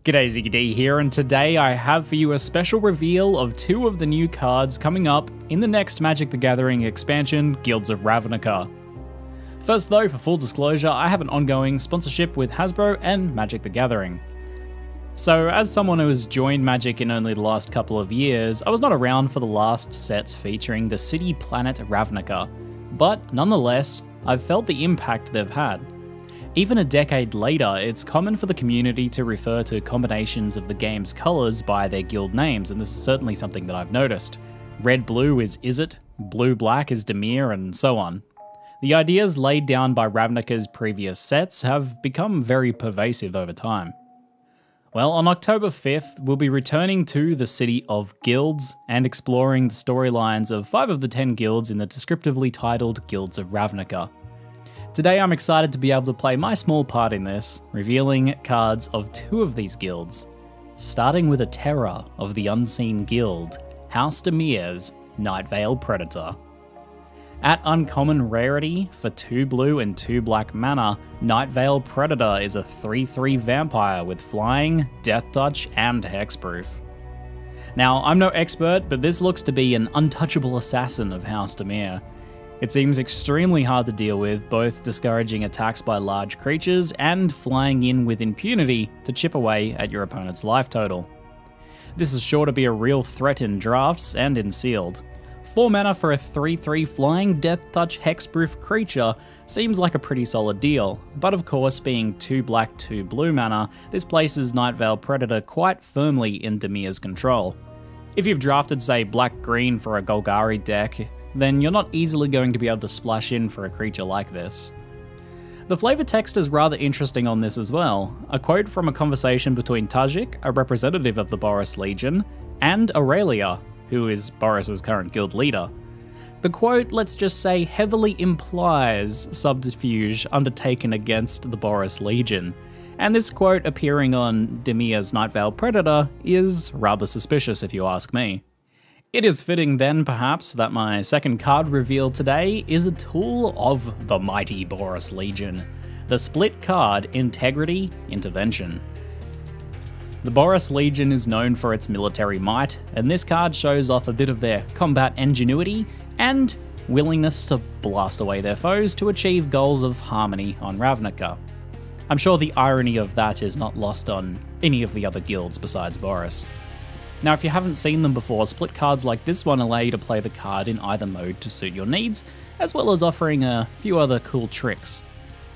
G'day, ZiggyD here, and today I have for you a special reveal of two of the new cards coming up in the next Magic the Gathering expansion, Guilds of Ravnica. First though, for full disclosure, I have an ongoing sponsorship with Hasbro and Magic the Gathering. So as someone who has joined Magic in only the last couple of years, I was not around for the last sets featuring the city planet Ravnica, but nonetheless, I've felt the impact they've had. Even a decade later, it's common for the community to refer to combinations of the game's colours by their guild names, and this is certainly something that I've noticed. Red-blue is Izzet, blue-black is Dimir, and so on. The ideas laid down by Ravnica's previous sets have become very pervasive over time. Well, on October 5th, we'll be returning to the City of Guilds and exploring the storylines of 5 of the 10 guilds in the descriptively titled Guilds of Ravnica. Today I'm excited to be able to play my small part in this, revealing cards of 2 of these guilds, starting with a terror of the unseen guild, House Dimir's Nightveil Predator. At uncommon rarity, for 2 blue and 2 black mana, Nightveil Predator is a 3/3 vampire with flying, death touch, and hexproof. Now, I'm no expert, but this looks to be an untouchable assassin of House Dimir. It seems extremely hard to deal with, both discouraging attacks by large creatures and flying in with impunity to chip away at your opponent's life total. This is sure to be a real threat in drafts and in sealed. 4 mana for a 3/3 flying death touch hexproof creature seems like a pretty solid deal, but of course being 2 black 2 blue mana, this places Nightveil Predator quite firmly in Dimir's control. If you've drafted say black green for a Golgari deck, then you're not easily going to be able to splash in for a creature like this. The flavor text is rather interesting on this as well. A quote from a conversation between Tajik, a representative of the Boris Legion, and Aurelia, who is Boris's current guild leader. The quote, let's just say, heavily implies subterfuge undertaken against the Boris Legion, and this quote appearing on Dimir's Nightveil Predator is rather suspicious if you ask me. It is fitting then, perhaps, that my second card reveal today is a tool of the mighty Boris Legion, the split card Integrity Intervention. The Boris Legion is known for its military might, and this card shows off a bit of their combat ingenuity and willingness to blast away their foes to achieve goals of harmony on Ravnica. I'm sure the irony of that is not lost on any of the other guilds besides Boris. Now, if you haven't seen them before, split cards like this one allow you to play the card in either mode to suit your needs, as well as offering a few other cool tricks.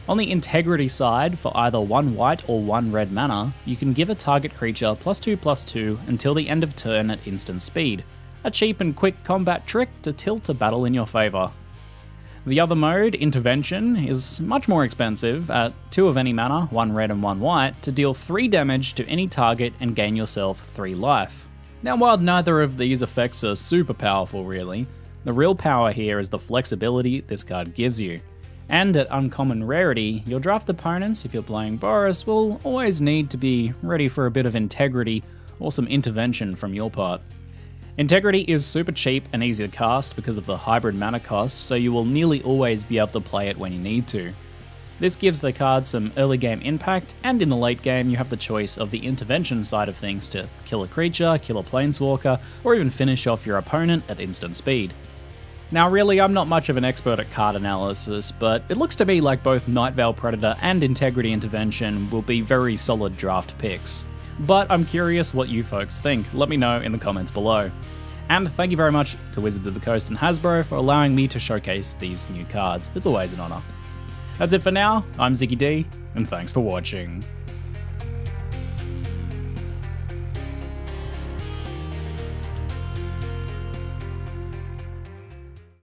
On the Integrity side, for either 1 white or 1 red mana, you can give a target creature +2/+2 until the end of turn at instant speed, a cheap and quick combat trick to tilt a battle in your favour. The other mode, Intervention, is much more expensive at 2 of any mana, 1 red and 1 white, to deal 3 damage to any target and gain yourself 3 life. Now, while neither of these effects are super powerful really, the real power here is the flexibility this card gives you. And at uncommon rarity, your draft opponents, if you're playing Boris, will always need to be ready for a bit of integrity or some intervention from your part. Integrity is super cheap and easy to cast because of the hybrid mana cost, so you will nearly always be able to play it when you need to. This gives the card some early game impact, and in the late game you have the choice of the intervention side of things to kill a creature, kill a planeswalker, or even finish off your opponent at instant speed. Now really, I'm not much of an expert at card analysis, but it looks to me like both Nightveil Predator and Integrity Intervention will be very solid draft picks. But I'm curious what you folks think. Let me know in the comments below. And thank you very much to Wizards of the Coast and Hasbro for allowing me to showcase these new cards. It's always an honour. That's it for now, I'm ZiggyD, and thanks for watching.